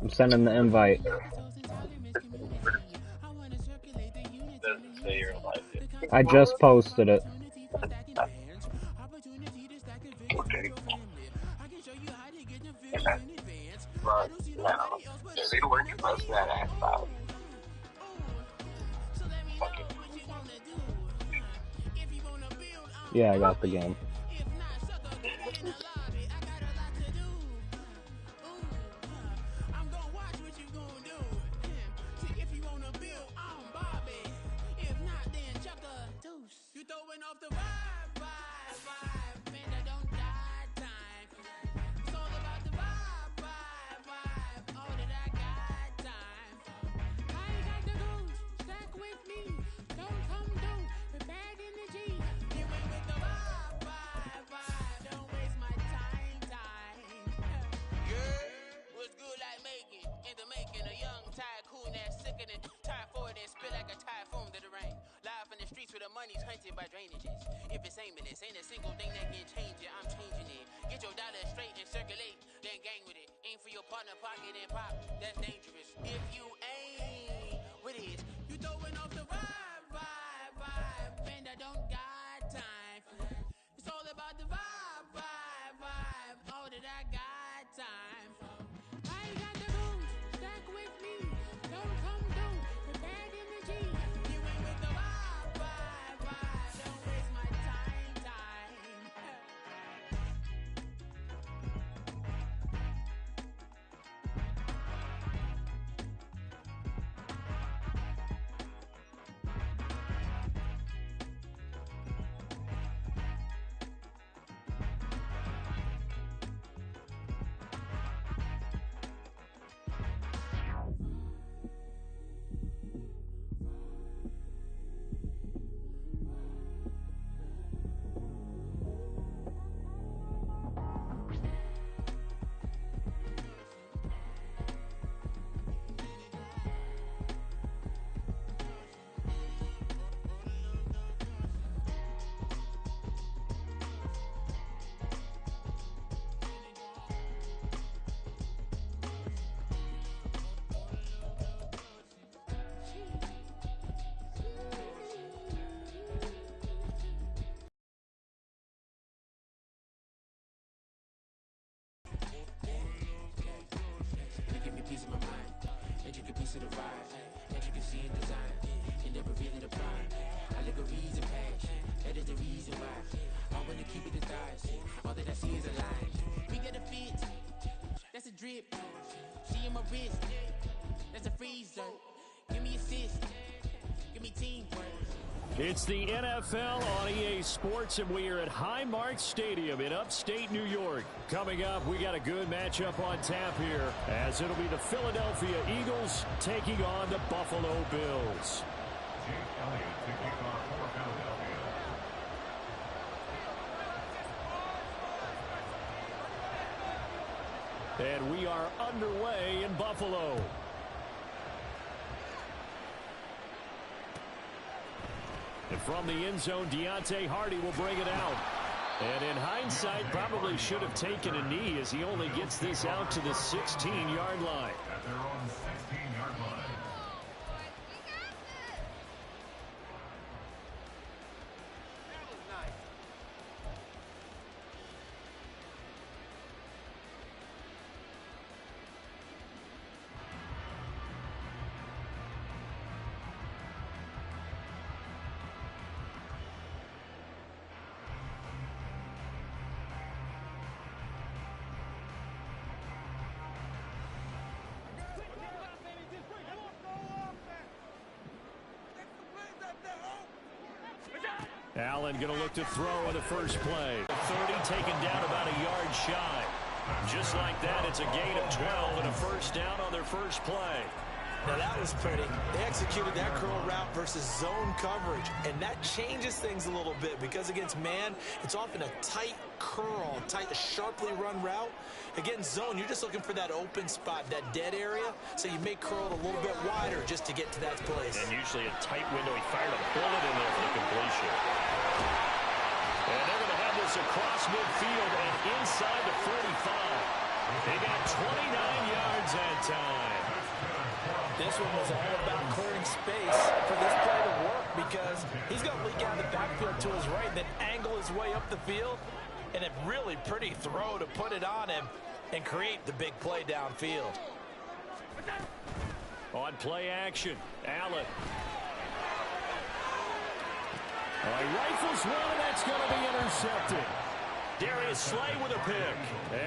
I'm sending the invite. Doesn't say you're alive yet. I just posted it. Okay. But now, see what you bust that ass out. Fucking Yeah, I got the game. It's the NFL on EA Sports, and we are at Highmark Stadium in upstate New York. Coming up, we got a good matchup on tap here, as it'll be the Philadelphia Eagles taking on the Buffalo Bills. And we are underway in Buffalo. And from the end zone, Deontay Hardy will bring it out. And in hindsight, probably should have taken a knee as he only gets this out to the 16-yard line. At their own 16-yard line. Allen going to look to throw on the first play. 30 taken down about a yard shy. Just like that, it's a gain of 12 and a first down on their first play. Now that was pretty. They executed that curl route versus zone coverage, and that changes things a little bit because against man, it's often a tight curl, tight, sharply run route. Against zone, you're just looking for that open spot, that dead area, so you may curl it a little bit wider just to get to that place. And usually a tight window. He fired a bullet in there for the completion. And they're going to have this across midfield and inside the 45. They got 29 yards that time. This one was all about clearing space for this play to work because he's going to leak out of the backfield to his right, then angle his way up the field, and a really pretty throw to put it on him and create the big play downfield. On play action, Allen. He rifles one, and that's going to be intercepted. Darius Slay with a pick.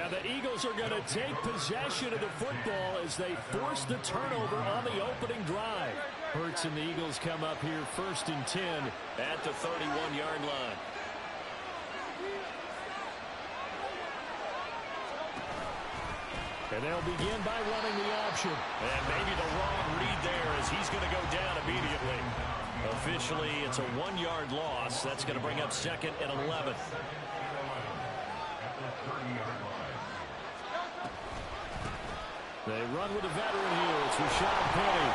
And the Eagles are going to take possession of the football as they force the turnover on the opening drive. Hurts and the Eagles come up here 1st and 10 at the 31-yard line. And they'll begin by running the option. And maybe the wrong read there as he's going to go down immediately. Officially, it's a 1-yard loss. That's going to bring up 2nd and 11. They run with a veteran here. It's Rashad Penny.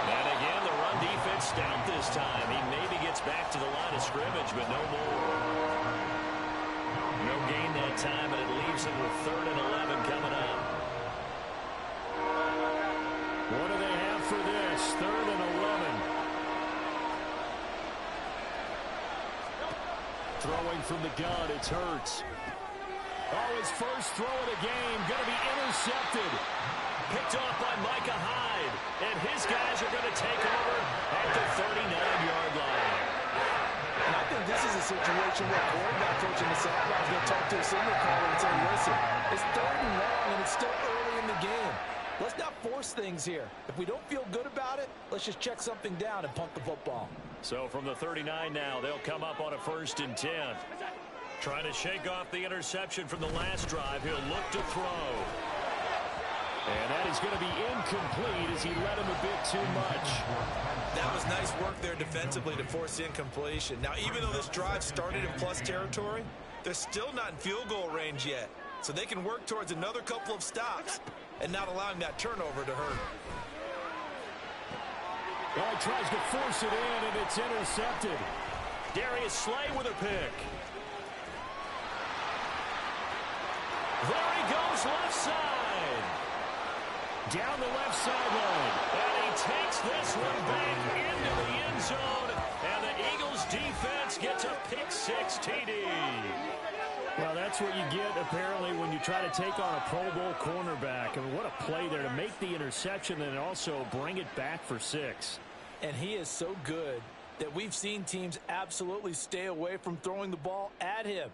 And again, the run defense stout this time. He maybe gets back to the line of scrimmage, but no more. No gain that time, and it leaves him with 3rd and 11 coming up. What do they have for this? 3rd and 11. Throwing from the gun, it's Hurts. Oh, his first throw of the game, going to be intercepted. Picked off by Micah Hyde. And his guys are going to take over at the 39-yard line. And I think this is a situation where quarterback coach in the sideline is going to talk to a signal caller and say, listen, it's 3rd and long, and it's still early in the game. Let's not force things here. If we don't feel good about it, let's just check something down and punt the football. So from the 39 now, they'll come up on a 1st and 10. Trying to shake off the interception from the last drive. He'll look to throw. And that is going to be incomplete as he led him a bit too much. That was nice work there defensively to force the incompletion. Now, even though this drive started in plus territory, they're still not in field goal range yet. So they can work towards another couple of stops and not allowing that turnover to hurt. Well, he tries to force it in, and it's intercepted. Darius Slay with a pick. There he goes, left side. Down the left sideline. And he takes this one back into the end zone. And the Eagles defense gets a pick-6 TD. Well, that's what you get, apparently, when you try to take on a Pro Bowl cornerback. I mean, what a play there to make the interception and also bring it back for 6. And he is so good that we've seen teams absolutely stay away from throwing the ball at him.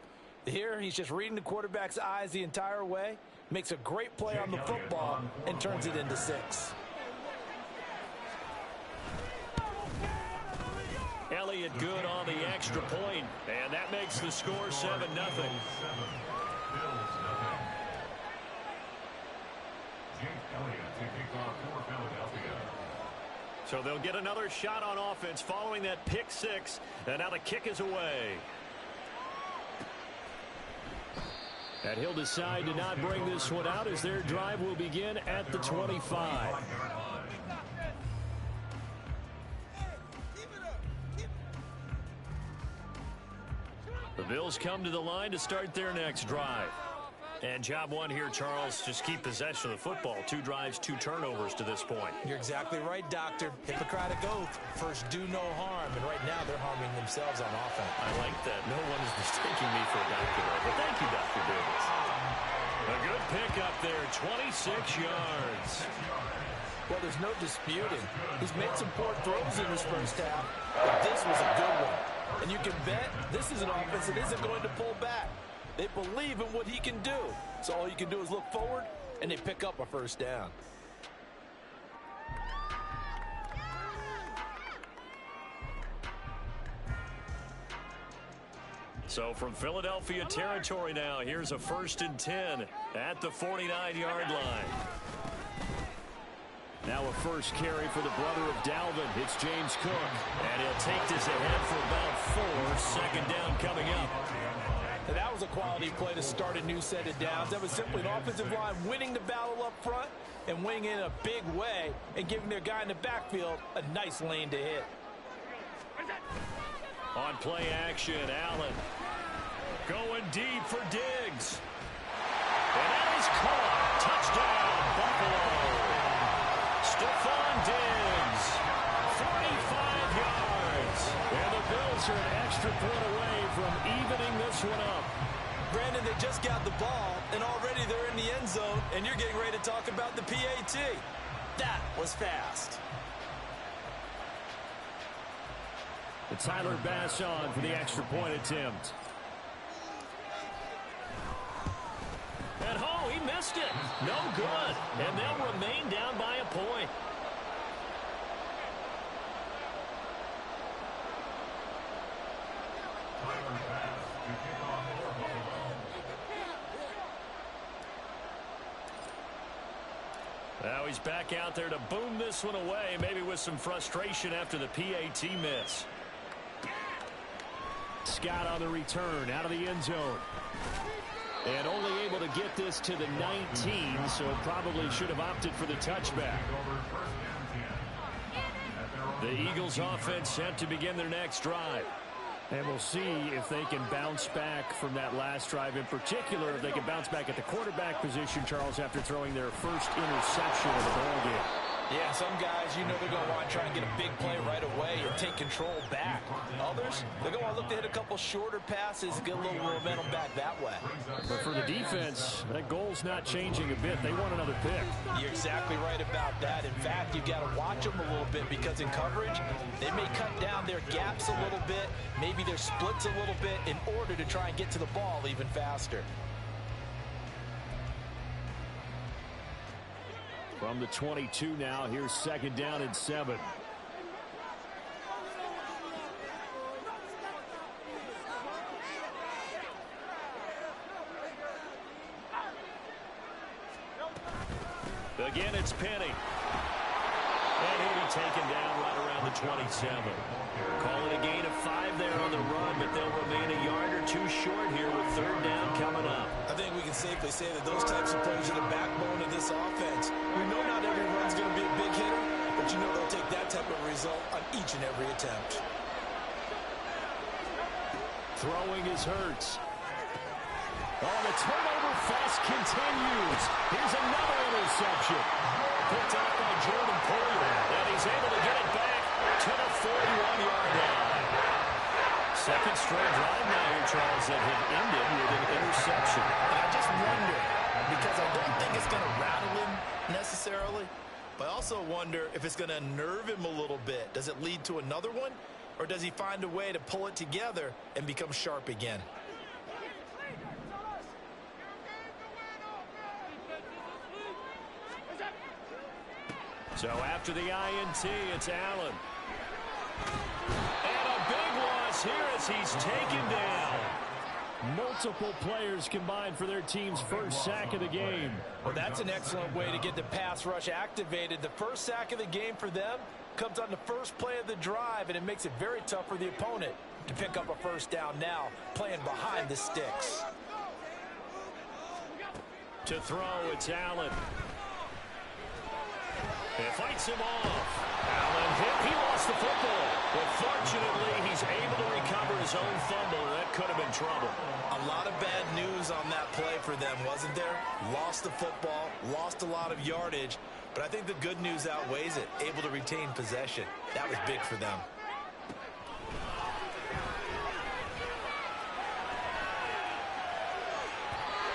Here, he's just reading the quarterback's eyes the entire way, makes a great play on the football, and turns it into 6. Elliott good on the extra point, and that makes the score 7-0. So they'll get another shot on offense following that pick-6, and now the kick is away. And he'll decide to not bring this one out as their drive will begin at the 25. The Bills come to the line to start their next drive. And job one here, Charles, just keep possession of the football. 2 drives, 2 turnovers to this point. You're exactly right, Doctor. Hippocratic oath. First, do no harm. And right now, they're harming themselves on offense. I like that. No one is mistaking me for a doctor, but thank you, Dr. Davis. A good pick up there, 26 yards. Well, there's no disputing. He's made some poor throws in this first half, but this was a good one. And you can bet this is an offense that isn't going to pull back. They believe in what he can do. So all you can do is look forward, and they pick up a first down. So from Philadelphia territory now, here's a 1st and 10 at the 49-yard line. Now a first carry for the brother of Dalvin. It's James Cook. And he'll take this ahead for about 4. 2nd down coming up. And that was a quality play to start a new set of downs. That was simply an offensive line winning the battle up front and winning in a big way and giving their guy in the backfield a nice lane to hit. On play action, Allen going deep for Diggs. And that is caught. Touchdown, Buffalo. Stephon Diggs extra point away from evening this one up. Brandon, they just got the ball, and already they're in the end zone, and you're getting ready to talk about the PAT. That was fast. The Tyler Bass on for the extra point attempt. And oh, he missed it. No good. And they'll remain down by a point. Now he's back out there to boom this one away, maybe with some frustration after the PAT miss. Scott on the return out of the end zone. And only able to get this to the 19, so probably should have opted for the touchback. The Eagles offense set to begin their next drive. And we'll see if they can bounce back from that last drive in particular, if they can bounce back at the quarterback position, Charles, after throwing their first interception of the ball game. Yeah, some guys, you know, they're going to want to try and get a big play right away and take control back. Others, they're going to want to look to hit a couple shorter passes, get a little momentum back that way. But for the defense, that goal's not changing a bit. They want another pick. You're exactly right about that. In fact, you've got to watch them a little bit because in coverage, they may cut down their gaps a little bit, maybe their splits a little bit in order to try and get to the ball even faster. From the 22 now, here's second down and 7. Again, it's Penny. And he'll be taken down right around the 27. Call it a gain of 5 there on the run, but they'll remain a yard or two short here with third down coming up. I think we can safely say that those types of plays are the backbone of this offense. We know not every run's going to be a big hitter, but you know they'll take that type of result on each and every attempt. Throwing is Hurts. Oh, the turnover fest continues. Here's another interception. Picked off by Jordan Poyer, and he's able to get it back to the 41-yard line. Second straight drive now here, Charles, that have ended with an interception. And I just wonder, because I don't think it's going to rattle him necessarily, but I also wonder if it's going to unnerve him a little bit. Does it lead to another one, or does he find a way to pull it together and become sharp again? So after the INT, it's Allen. And a big loss here as he's taken down. Multiple players combined for their team's first sack of the game. Well, that's an excellent way to get the pass rush activated. The first sack of the game for them comes on the first play of the drive, and it makes it very tough for the opponent to pick up a first down now, playing behind the sticks. To throw, it's Allen. It fights him off. Allen hit. He lost the football. But fortunately, he's able to recover his own fumble. That could have been trouble. A lot of bad news on that play for them, wasn't there? Lost the football, lost a lot of yardage. But I think the good news outweighs it. Able to retain possession. That was big for them.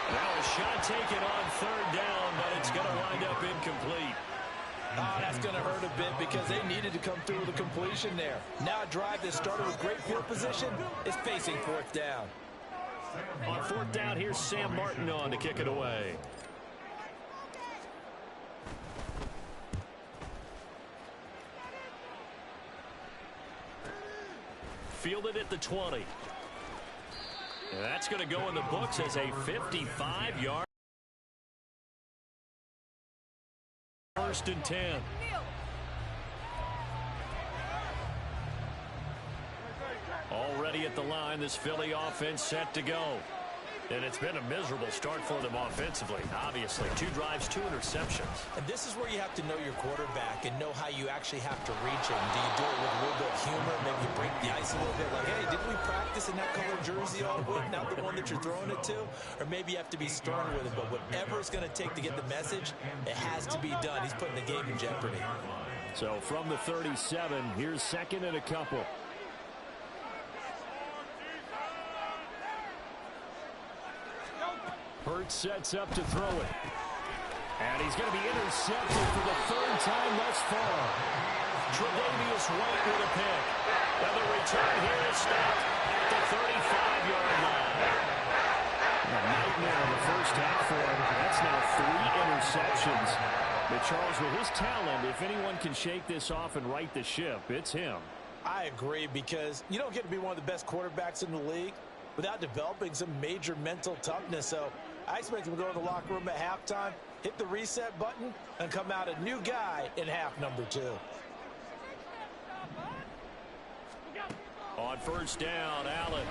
Now a shot taken on third down, but it's going to wind up incomplete. Oh, that's going to hurt a bit because they needed to come through with a completion there. Now a drive that started with great field position is facing fourth down. On fourth down, here's Sam Martin on to kick it away. Fielded at the 20. And that's going to go in the books as a 55-yard. First and 10. Already at the line, this Philly offense set to go. And it's been a miserable start for them offensively, obviously. 2 drives, 2 interceptions. And this is where you have to know your quarterback and know how you actually have to reach him. Do you do it with a little bit of humor, maybe break the ice a little bit, like, hey, didn't we practice in that color jersey all week, not the one that you're throwing it to? Or maybe you have to be stern with it, but whatever it's going to take to get the message, it has to be done. He's putting the game in jeopardy. So from the 37, here's second and a couple. Hurts sets up to throw it. And he's going to be intercepted for the third time thus far. Tre'Davious White with a pick. And the return here is stopped at the 35-yard line. A nightmare in the first half for him. That's now 3 interceptions. But Charles, with his talent, if anyone can shake this off and right the ship, it's him. I agree, because you don't get to be one of the best quarterbacks in the league without developing some major mental toughness. So I expect him to go in the locker room at halftime, hit the reset button, and come out a new guy in half number 2. On first down, Allen.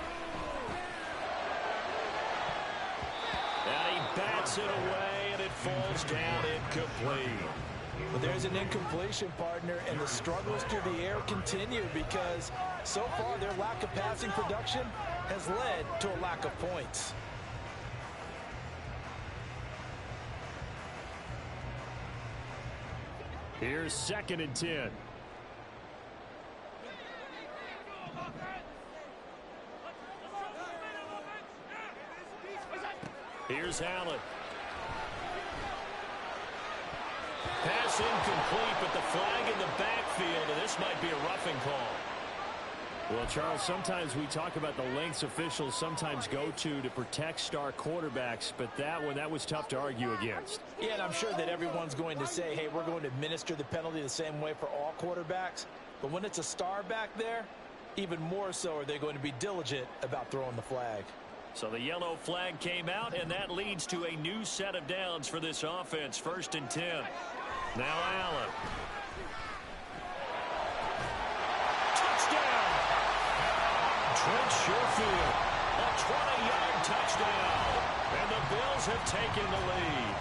And he bats it away, and it falls down incomplete. But there's an incompletion, partner, and the struggles through the air continue because so far their lack of passing production has led to a lack of points. Here's 2nd and 10. Here's Allen. Pass incomplete, but the flag in the backfield, and this might be a roughing call. Well, Charles, sometimes we talk about the lengths officials sometimes go to protect star quarterbacks, but that was tough to argue against. Yeah, and I'm sure that everyone's going to say, hey, we're going to administer the penalty the same way for all quarterbacks. But when it's a star back there, even more so are they going to be diligent about throwing the flag. So the yellow flag came out, and that leads to a new set of downs for this offense. 1st and 10. Now Allen. Touchdown! Trent Sherfield, a 20-yard touchdown. And the Bills have taken the lead.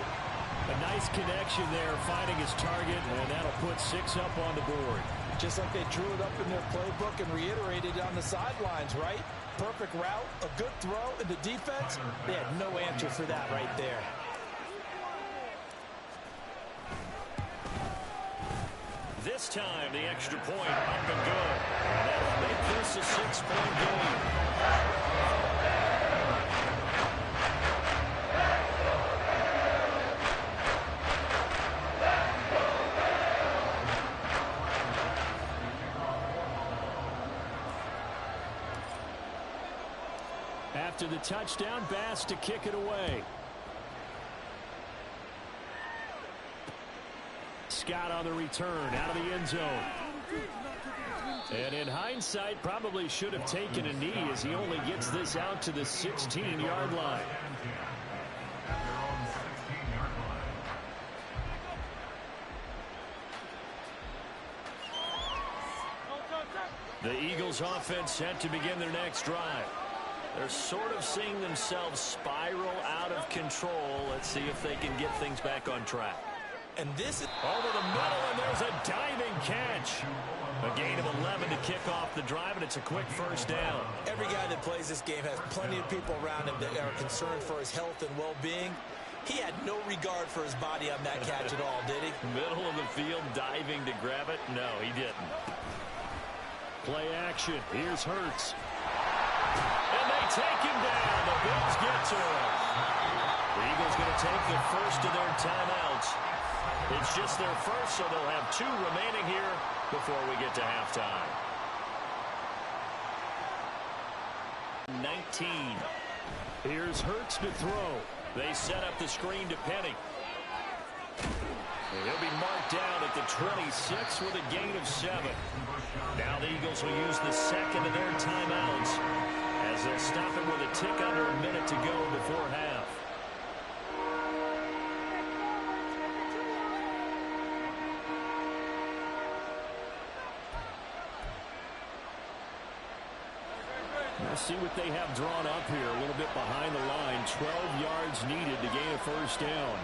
A nice connection there, finding his target, and that'll put 6 up on the board. Just like they drew it up in their playbook and reiterated on the sidelines, right? Perfect route, a good throw, and the defense, they had no answer for that right there. This time, the extra point up and good. And that'll make this a 6-point game. After the touchdown, Bass to kick it away. Scott on the return out of the end zone. And in hindsight, probably should have taken a knee as he only gets this out to the 16-yard line. The Eagles offense set to begin their next drive. They're sort of seeing themselves spiral out of control. Let's see if they can get things back on track. And this is over the middle, and there's a diving catch. A gain of 11 to kick off the drive, and it's a quick first down. Every guy that plays this game has plenty of people around him that are concerned for his health and well-being. He had no regard for his body on that catch at all, did he? Middle of the field, diving to grab it? No, he didn't. Play action. Here's Hurts. And they take him down. The Bills get to him. The Eagles going to take the first of their timeouts. It's just their first, so they'll have 2 remaining here before we get to halftime. 19. Here's Hurts to throw. They set up the screen to Penny. And he'll be marked down at the 26 with a gain of 7. Now the Eagles will use the second of their timeouts as they'll stop it with a tick under a minute to go before half. Let's see what they have drawn up here. A little bit behind the line. 12 yards needed to gain a first down.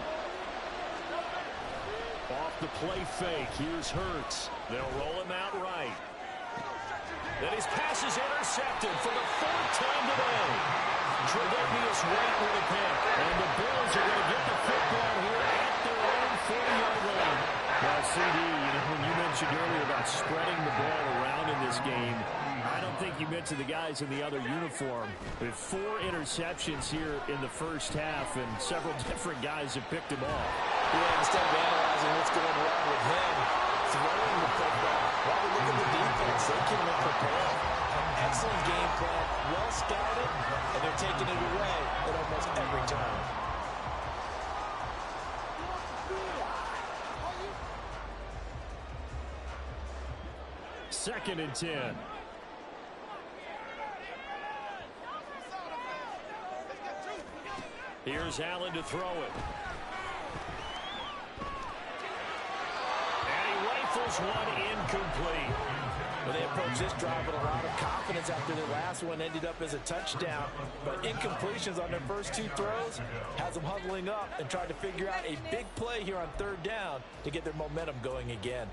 Off the play fake. Here's Hurts. They'll roll him out right. Then his pass is intercepted for the 4th time today. Tre'Davious White with a pick. And the Bills are going to get the football here at their own 40-yard line. Well, CD, when you mentioned earlier about spreading the ball around in this game, I don't think you mentioned the guys in the other uniform. With 4 interceptions here in the first half, and several different guys have picked him off. Yeah, instead of analyzing what's going wrong with him, throwing the football, while we look at the defense, they came in prepared. An excellent game plan, well scouted, and they're taking it away at almost every turn. Second and 10. Here's Allen to throw it. And he rifles one incomplete. Well, they approach this drive with a lot of confidence after their last one ended up as a touchdown. But incompletions on their first 2 throws has them huddling up and trying to figure out a big play here on 3rd down to get their momentum going again.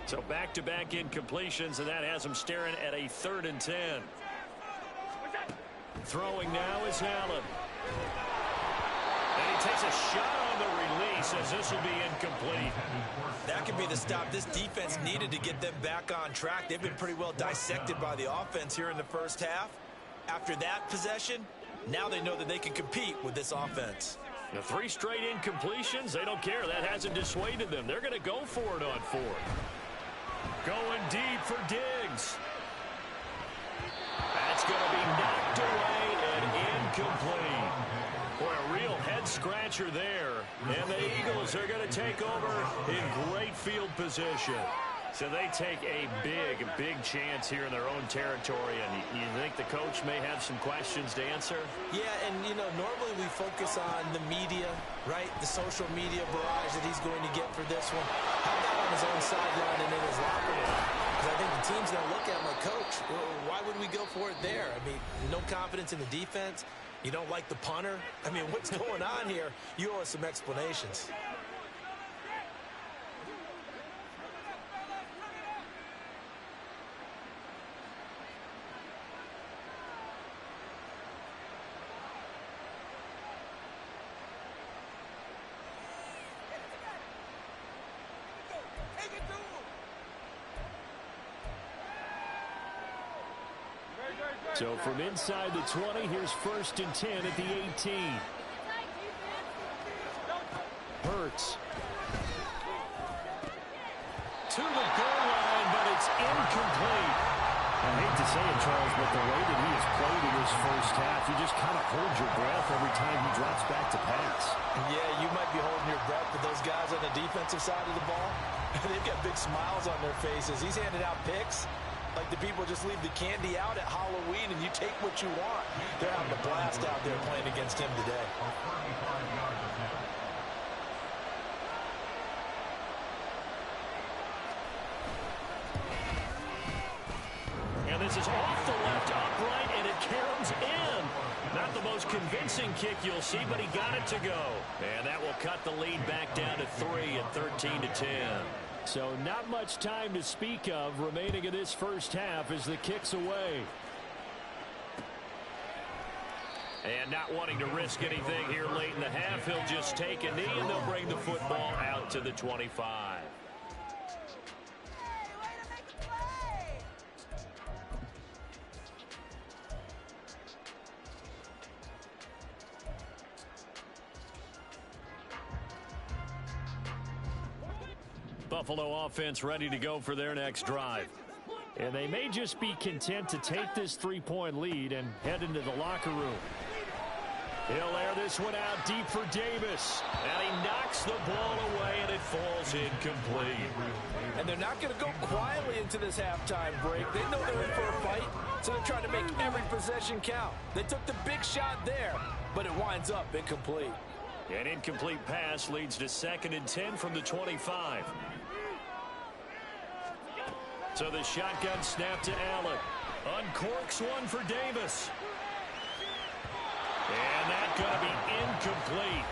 So back-to-back incompletions, and that has them staring at a 3rd and 10. Throwing now is Allen. And he takes a shot on the release as this will be incomplete. That could be the stop this defense needed to get them back on track. They've been pretty well dissected by the offense here in the first half. After that possession, now they know that they can compete with this offense. The 3 straight incompletions, they don't care. That hasn't dissuaded them. They're going to go for it on 4th. Going deep for Diggs. That's going to be knocked away and incomplete. Boy, a real head-scratcher there. And the Eagles are going to take over in great field position. So they take a big chance here in their own territory. And you think the coach may have some questions to answer? Yeah, and, you know, normally we focus on the media, right? The social media barrage that he's going to get for this one. How about on his own sideline and in his locker room? Because I think the team's going to look at him like, Coach, why would we go for it there? I mean, no confidence in the defense. You don't like the punter. I mean, what's going on here? You owe us some explanations. So from inside the 20, here's 1st and 10 at the 18. Hurts. To the goal line, but it's incomplete. I hate to say it, Charles, but the way that he has played in this first half, you just kind of hold your breath every time he drops back to pass. Yeah, you might be holding your breath, but those guys on the defensive side of the ball, they've got big smiles on their faces. He's handed out picks like the people just leave the candy out at Halloween and you take what you want. They're having a blast out there playing against him today. And this is off the left upright, and it counts in. Not the most convincing kick you'll see, but he got it to go. And that will cut the lead back down to 3 at 13-10. So not much time to speak of remaining in this first half as the kick's away. And not wanting to risk anything here late in the half, he'll just take a knee and they'll bring the football out to the 25. Buffalo offense ready to go for their next drive. And they may just be content to take this 3-point lead and head into the locker room. He'll air this one out deep for Davis. And he knocks the ball away, and it falls incomplete. And they're not going to go quietly into this halftime break. They know they're in for a fight, so they're trying to make every possession count. They took the big shot there, but it winds up incomplete. An incomplete pass leads to 2nd and 10 from the 25. So the shotgun snap to Allen. Uncorks one for Davis. And that's going to be incomplete.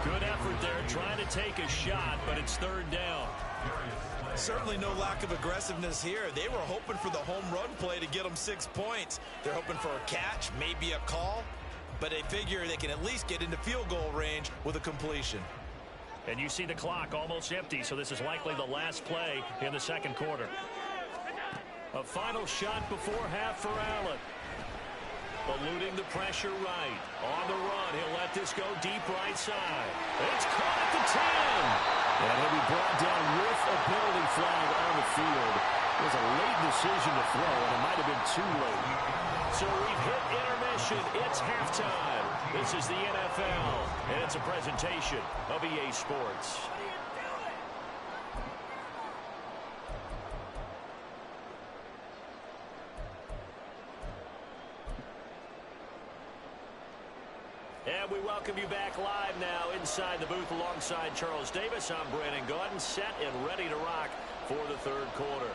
Good effort there trying to take a shot, but it's 3rd down. Certainly no lack of aggressiveness here. They were hoping for the home run play to get them 6 points. They're hoping for a catch, maybe a call. but they figure they can at least get into field goal range with a completion. And you see the clock almost empty, so this is likely the last play in the second quarter. A final shot before half for Allen. Eluding the pressure right. On the run, he'll let this go deep right side. It's caught at the 10. And he'll be brought down with a penalty flag on the field. It was a late decision to throw, and it might have been too late. So we've hit intermission. It's halftime. This is the NFL, and it's a presentation of EA Sports. And we welcome you back live now inside the booth alongside Charles Davis. I'm Brandon Gaudin, set and ready to rock for the third quarter.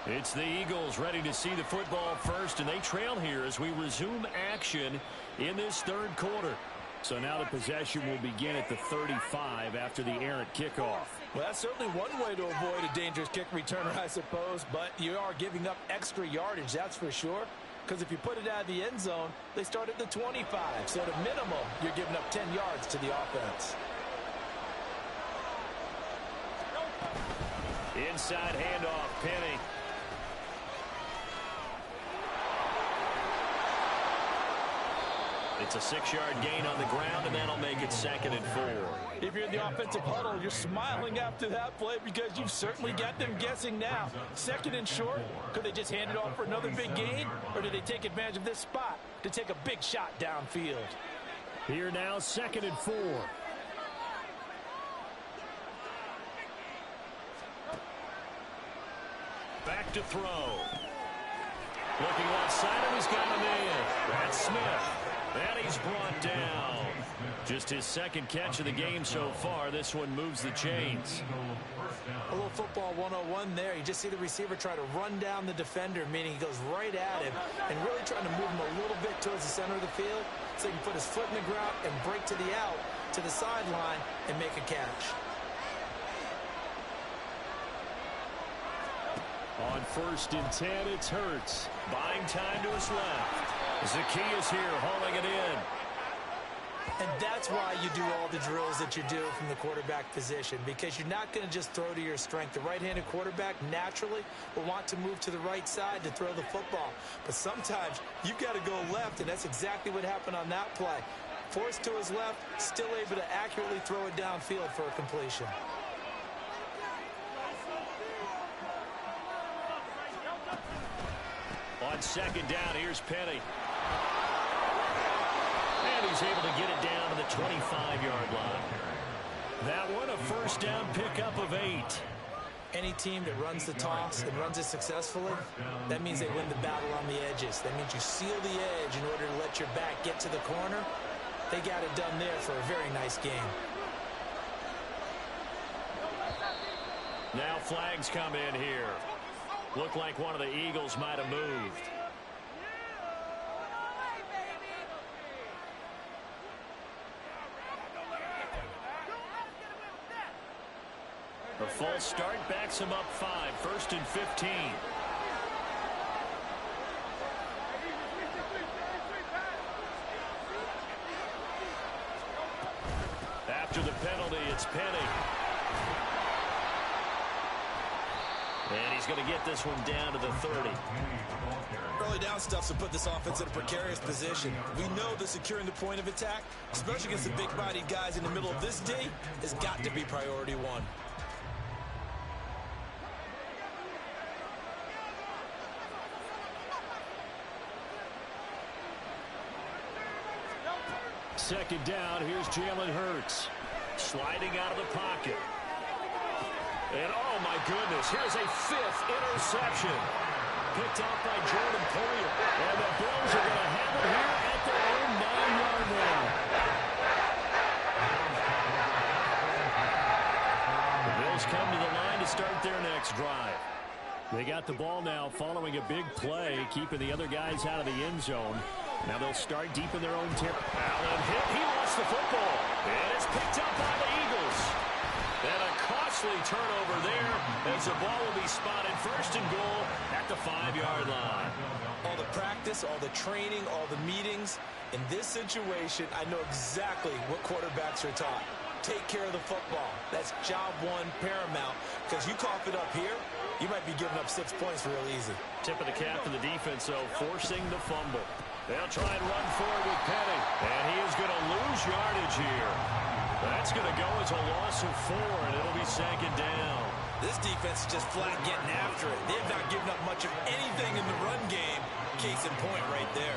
It's the Eagles ready to see the football first, and they trail here as we resume action in this third quarter. So now the possession will begin at the 35 after the errant kickoff. Well, that's certainly one way to avoid a dangerous kick returner, I suppose, but you are giving up extra yardage, that's for sure. Because if you put it out of the end zone, they start at the 25. So at a minimum, you're giving up 10 yards to the offense. Inside handoff, Penny. It's a 6-yard gain on the ground, and that'll make it 2nd and 4. If you're in the offensive huddle, you're smiling after that play because you've certainly got them guessing now. 2nd and short, could they just hand it off for another big gain? Or did they take advantage of this spot to take a big shot downfield? Here now, 2nd and 4. Back to throw. Looking left side, and he's got him in. That's Smith. And he's brought down. Just his second catch of the game so far. This one moves the chains. A little football 101 there. You just see the receiver try to run down the defender, meaning he goes right at him and really trying to move him a little bit towards the center of the field so he can put his foot in the ground and break to the out, to the sideline, and make a catch. On 1st and 10, it's Hurts. Buying time to his left. Zacchaeus here hauling it in. And that's why you do all the drills that you do from the quarterback position, because you're not going to just throw to your strength. The right-handed quarterback naturally will want to move to the right side to throw the football. But sometimes you've got to go left, and that's exactly what happened on that play. Forced to his left, still able to accurately throw it downfield for a completion. On 2nd down, here's Penny. And he's able to get it down to the 25-yard line. That one, a 1st down pickup of 8. Any team that runs the toss and runs it successfully, that means they win the battle on the edges. That means you seal the edge in order to let your back get to the corner. They got it done there for a very nice game. Now flags come in here. Looked like one of the Eagles might have moved. A false start backs him up 5. 1st and 15. After the penalty, it's Penny. And he's going to get this one down to the 30. Early down stuffs to put this offense in a precarious position. We know that securing the point of attack, especially against the big-bodied guys in the middle of this D, has got to be priority 1. Second down, here's Jalen Hurts. Sliding out of the pocket. And oh my goodness, here's a 5th interception. Picked off by Jordan Poyer. And the Bills are going to have it here at their own 9-yard line. The Bills come to the line to start their next drive. They got the ball now following a big play, keeping the other guys out of the end zone. Now they'll start deep in their own territory. Allen hit. He lost the football. And it's picked up by the Eagles. And a costly turnover there as the ball will be spotted first and goal at the 5-yard line. All the practice, all the training, all the meetings. In this situation, I know exactly what quarterbacks are taught. Take care of the football. That's job one paramount, because you cough it up here, you might be giving up 6 points real easy. Tip of the cap to the defense, though, forcing the fumble. They'll try and run forward with Penny, and he is going to lose yardage here. That's going to go as a loss of 4, and it'll be second down. This defense is just flat getting after it. They have not given up much of anything in the run game. Case in point right there.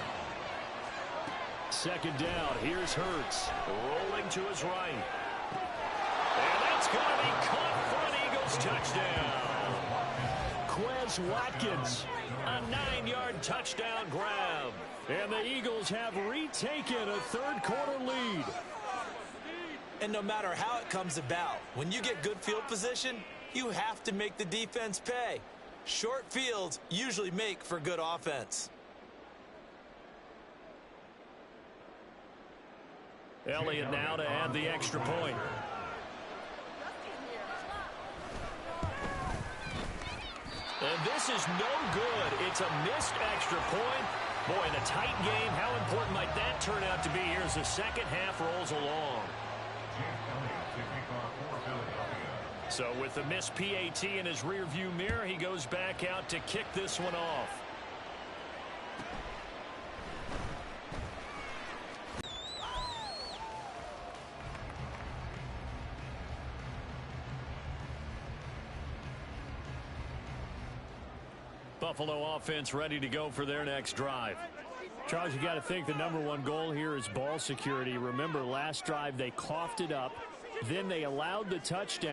Second down. Here's Hurts rolling to his right. And that's going to be caught for an Eagles touchdown. Quez Watkins, a 9-yard touchdown grab. And the Eagles have retaken a third-quarter lead. And no matter how it comes about, when you get good field position, you have to make the defense pay. Short fields usually make for good offense. Elliott now to add the extra point. And this is no good. It's a missed extra point. Boy, in a tight game, how important might that turn out to be here as the second half rolls along? So with the missed PAT in his rearview mirror, he goes back out to kick this one off. Buffalo offense ready to go for their next drive. Charles, you got to think the #1 goal here is ball security. Remember, last drive they coughed it up. Then they allowed the touchdown.